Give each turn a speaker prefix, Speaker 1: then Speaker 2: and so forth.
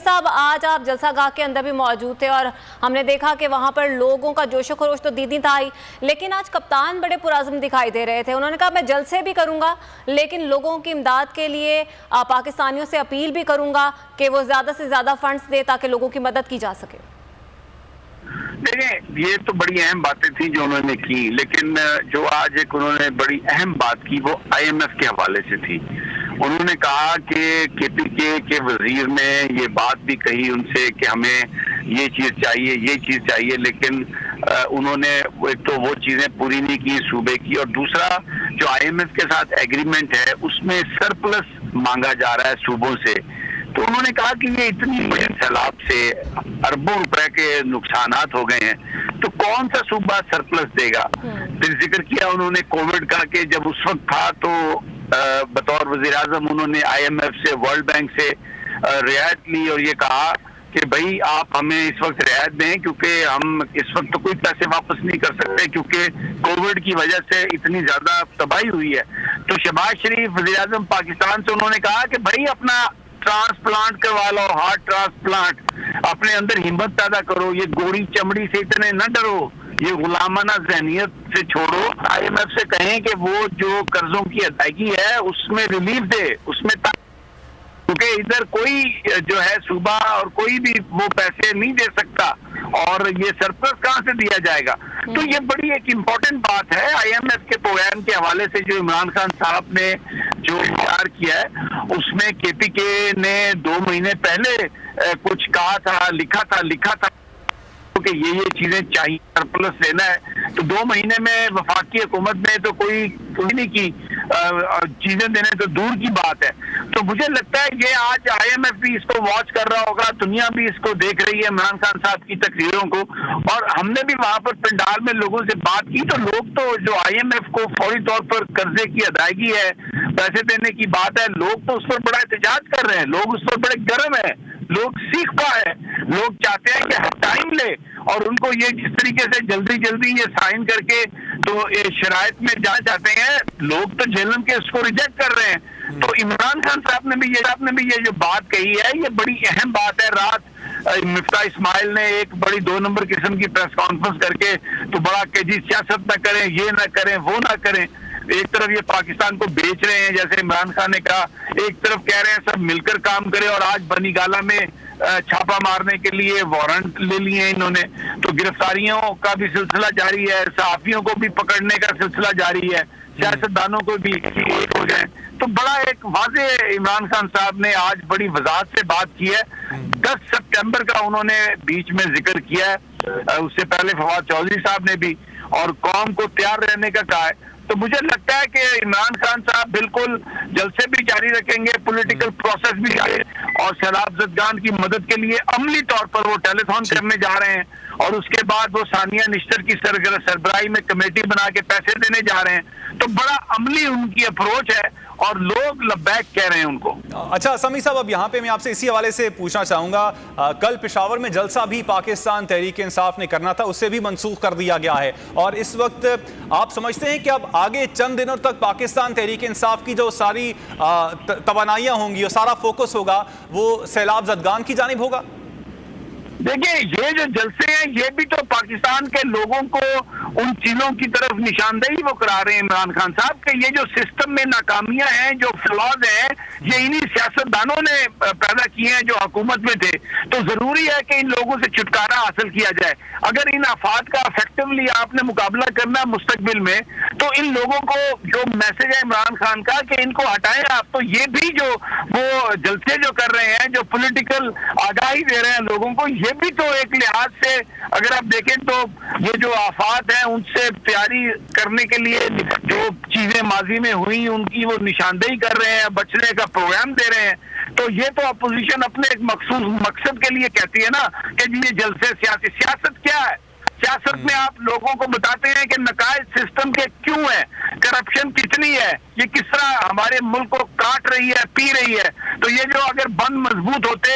Speaker 1: صاحب آج آپ جلسہ گاہ کے اندر بھی موجود تھے اور ہم نے دیکھا کہ وہاں پر لوگوں کا جوش و خروش تو دیدی تھا ہی، لیکن آج کپتان بڑے پرعزم دکھائی دے رہے تھے۔ انہوں نے کہا میں جلسے بھی کروں گا لیکن لوگوں کی امداد کے لیے پاکستانیوں سے اپیل بھی کروں گا کہ وہ زیادہ سے زیادہ فنڈز دے تاکہ لوگوں کی مدد کی جا سکے۔
Speaker 2: دیکھیں، یہ تو بڑی اہم باتیں تھیں جو انہوں نے کی، لیکن جو آج ایک انہوں نے بڑی اہم بات کی وہ IMF کے حوالے سے تھی۔ انہوں نے کہا کہ KPK کے وزیر نے یہ بات بھی کہی ان سے کہ ہمیں یہ چیز چاہیے، لیکن انہوں نے ایک تو وہ چیزیں پوری نہیں کی صوبے کی، اور دوسرا جو IMF کے ساتھ ایگریمنٹ ہے اس میں سرپلس مانگا جا رہا ہے صوبوں سے۔ تو انہوں نے کہا کہ یہ اتنی بڑے سیلاب سے اربوں روپے کے نقصانات ہو گئے ہیں تو کون سا صوبہ سرپلس دے گا۔ پھر ذکر کیا انہوں نے کووڈ کا کہ جب اس وقت تھا تو بطور وزیر اعظم انہوں نے IMF سے، ورلڈ بینک سے رعایت لی اور یہ کہا کہ بھائی آپ ہمیں اس وقت رعایت دیں کیونکہ ہم اس وقت تو کوئی پیسے واپس نہیں کر سکتے کیونکہ کووڈ کی وجہ سے اتنی زیادہ تباہی ہوئی ہے۔ تو شہباز شریف وزیر اعظم پاکستان سے انہوں نے کہا کہ بھائی اپنا ٹرانسپلانٹ کروا لو، ہارٹ ٹرانسپلانٹ، اپنے اندر ہمت پیدا کرو، یہ گوڑی چمڑی سے اتنے نہ ڈرو، یہ غلامانہ ذہنیت سے چھوڑو۔ IMF سے کہیں کہ وہ جو قرضوں کی ادائیگی ہے اس میں ریلیف دے، اس میں کیونکہ ادھر کوئی جو ہے صوبہ اور کوئی بھی وہ پیسے نہیں دے سکتا اور یہ سرپلس کہاں سے دیا جائے گا۔ تو یہ بڑی ایک امپورٹنٹ بات ہے۔ IMF کے پروگرام کے حوالے سے جو عمران خان صاحب نے جو اظہار کیا ہے اس میں KPK نے 2 مہینے پہلے کچھ کہا تھا، لکھا تھا کہ یہ چیزیں چاہیے، سرپلس لینا ہے۔ تو 2 مہینے میں وفاقی حکومت نے تو کوئی نہیں کی، چیزیں دینے تو دور کی بات ہے۔ تو مجھے لگتا ہے یہ آج IMF بھی اس کو واچ کر رہا ہوگا، دنیا بھی اس کو دیکھ رہی ہے عمران خان صاحب کی تقریروں کو، اور ہم نے بھی وہاں پر پنڈال میں لوگوں سے بات کی تو لوگ تو جو IMF کو فوری طور پر قرضے کی ادائیگی ہے، پیسے دینے کی بات ہے، لوگ تو اس پر بڑا احتجاج کر رہے ہیں، لوگ اس پر بڑے گرم ہیں، لوگ سیکھ پا ہے، لوگ چاہتے ہیں کہ ٹائم لے اور ان کو یہ جس طریقے سے جلدی یہ سائن کر کے تو شرائط میں جانا چاہتے ہیں، لوگ تو جیلن کے اس کو ریجیکٹ کر رہے ہیں۔ تو عمران خان صاحب نے بھی یہ جو بات کہی ہے یہ بڑی اہم بات ہے۔ رات مفتاح اسماعیل نے ایک بڑی 2 نمبر قسم کی پریس کانفرنس کر کے تو بڑا کہ جی سیاست نہ کریں، یہ نہ کریں، وہ نہ کریں۔ ایک طرف یہ پاکستان کو بیچ رہے ہیں جیسے عمران خان نے کہا، ایک طرف کہہ رہے ہیں سب مل کر کام کریں، اور آج بنی گالہ میں چھاپا مارنے کے لیے وارنٹ لے لیے انہوں نے۔ تو گرفتاریوں کا بھی سلسلہ جاری ہے، صحافیوں کو بھی پکڑنے کا سلسلہ جاری ہے، سیاستدانوں کو بھی ایک ہو جائیں۔ تو بڑا ایک واضح عمران خان صاحب نے آج بڑی وضاحت سے بات کی ہے۔ 10 سپٹمبر کا انہوں نے بیچ میں ذکر کیا ہے، اس سے پہلے فواد چودھری صاحب نے بھی، اور قوم کو تیار رہنے کا کہا ہے۔ تو مجھے لگتا ہے کہ عمران خان صاحب بالکل جلسے بھی جاری رکھیں گے، پولیٹیکل پروسیس بھی جاری، اور سیلاب زدگان کی مدد کے لیے عملی طور پر وہ ٹیلی فون کرنے جا رہے ہیں، اور اس کے بعد وہ ثانیہ نشتر کی سربراہی میں کمیٹی بنا کے پیسے دینے جا رہے ہیں۔ تو بڑا عملی ان کی اپروچ ہے اور لوگ لبیک کہہ رہے ہیں ان کو۔
Speaker 3: اچھا سمیع صاحب، اب یہاں پہ میں آپ سے اسی حوالے سے پوچھنا چاہوں گا، کل پشاور میں جلسہ بھی پاکستان تحریک انصاف نے کرنا تھا، اسے بھی منسوخ کر دیا گیا ہے، اور اس وقت آپ سمجھتے ہیں کہ اب آگے چند دنوں تک پاکستان تحریک انصاف کی جو ساری توانائیاں ہوں گی اور سارا فوکس ہوگا وہ سیلاب زدگان کی جانب ہوگا؟
Speaker 2: دیکھیں، یہ جو جلسے ہیں یہ بھی تو پاکستان کے لوگوں کو ان چیزوں کی طرف نشاندہی وہ کرا رہے ہیں عمران خان صاحب کہ یہ جو سسٹم میں ناکامیاں ہیں، جو فلاز ہیں، یہ انہی سیاستدانوں نے پیدا کیے ہیں جو حکومت میں تھے۔ تو ضروری ہے کہ ان لوگوں سے چھٹکارا حاصل کیا جائے۔ اگر ان آفات کا افیکٹولی آپ نے مقابلہ کرنا مستقبل میں تو ان لوگوں کو جو میسج ہے عمران خان کا کہ ان کو ہٹائیں آپ، تو یہ بھی جو وہ جلسے جو کر رہے ہیں، جو پولیٹیکل آگاہی دے رہے ہیں لوگوں کو، یہ بھی تو ایک لحاظ سے اگر آپ دیکھیں تو یہ جو آفات ہیں ان سے تیاری کرنے کے لیے جو چیزیں ماضی میں ہوئی ان کی وہ نشاندہی کر رہے ہیں، بچنے کا پروگرام دے رہے ہیں۔ تو یہ تو اپوزیشن اپنے ایک مخصوص مقصد کے لیے کہتی ہے نا کہ جی یہ جلسے سیاست کیا ہے؟ سیاست میں آپ لوگوں کو بتاتے ہیں کہ نقائص سسٹم کے کیوں ہیں، کرپشن کتنی ہے، یہ کس طرح ہمارے ملک کو کاٹ رہی ہے، پی رہی ہے۔ تو یہ جو اگر بند مضبوط ہوتے،